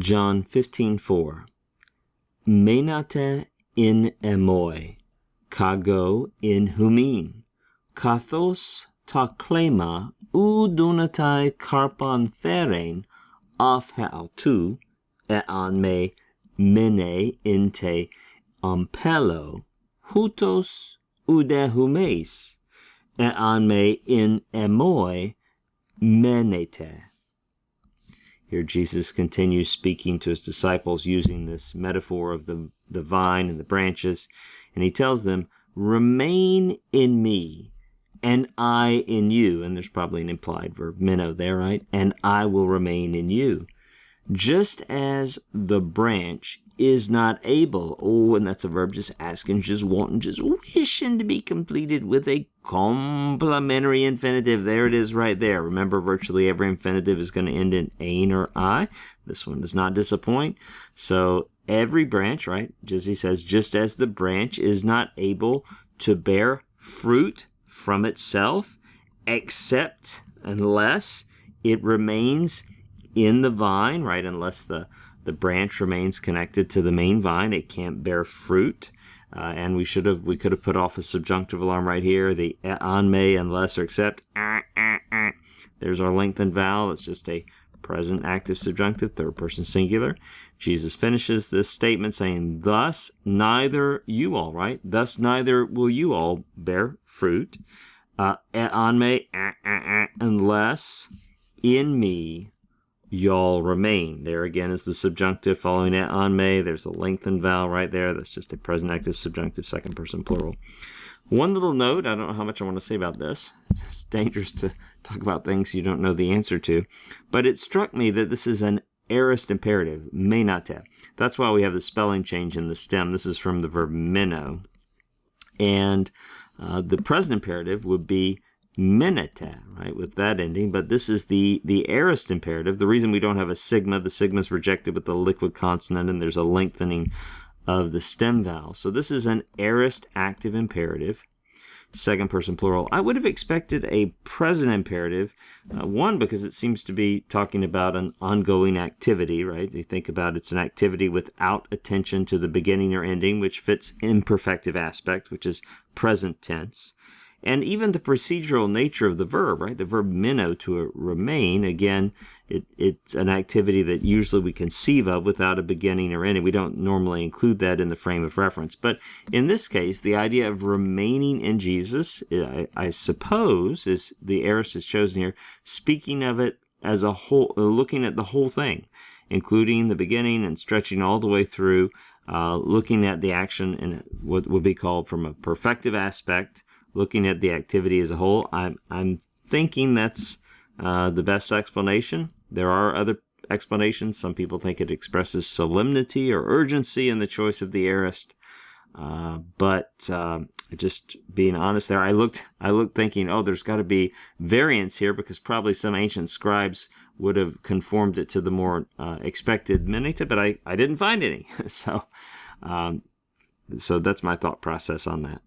John 15:4. Menate in emoi, kago in humin, kathos ta klema u donatai karpan theren af heautu, ean me mene inte ampelo, hutos udehumes, ean me in emoi menete. Here Jesus continues speaking to his disciples using this metaphor of the vine and the branches, and he tells them, remain in me, and I in you. And there's probably an implied verb, meno there, right? And I will remain in you. Just as the branch is not able, and that's a verb, just asking, just wanting, just wishing to be completed with a complementary infinitive. There it is right there. Remember, virtually every infinitive is going to end in ein or I. This one does not disappoint. So every branch, right, Jizzy says, just as the branch is not able to bear fruit from itself, except unless it remains in the vine, right? Unless the branch remains connected to the main vine, it can't bear fruit. And we could have put off a subjunctive alarm right here. The on, may, unless, or except. There's our lengthened vowel. It's just a present active subjunctive, third person singular. Jesus finishes this statement saying, thus neither you all, right? Thus neither will you all bear fruit. On, may, unless in me y'all remain. There again is the subjunctive following it on may. There's a lengthened vowel right there. That's just a present active subjunctive, second person plural. One little note, I don't know how much I want to say about this. It's dangerous to talk about things you don't know the answer to. But it struck me that this is an aorist imperative, menate. That's why we have the spelling change in the stem. This is from the verb meno. And the present imperative would be menete, right, with that ending, but this is the aorist imperative. The reason we don't have a sigma, the sigma is rejected with the liquid consonant, and there's a lengthening of the stem vowel. So this is an aorist active imperative, second person plural. I would have expected a present imperative, one, because it seems to be talking about an ongoing activity, right? You think about it's an activity without attention to the beginning or ending, which fits imperfective aspect, which is present tense. And even the procedural nature of the verb, right? The verb meno, to remain, again, it's an activity that usually we conceive of without a beginning or ending. We don't normally include that in the frame of reference. But in this case, the idea of remaining in Jesus, I suppose, is the aorist is chosen here, speaking of it as a whole, looking at the whole thing, including the beginning and stretching all the way through, looking at the action in what would be called from a perfective aspect, looking at the activity as a whole. I'm thinking that's the best explanation. There are other explanations. Some people think it expresses solemnity or urgency in the choice of the aorist. But just being honest there, I looked thinking, oh, there's got to be variance here, because probably some ancient scribes would have conformed it to the more expected menete, but I didn't find any. So that's my thought process on that.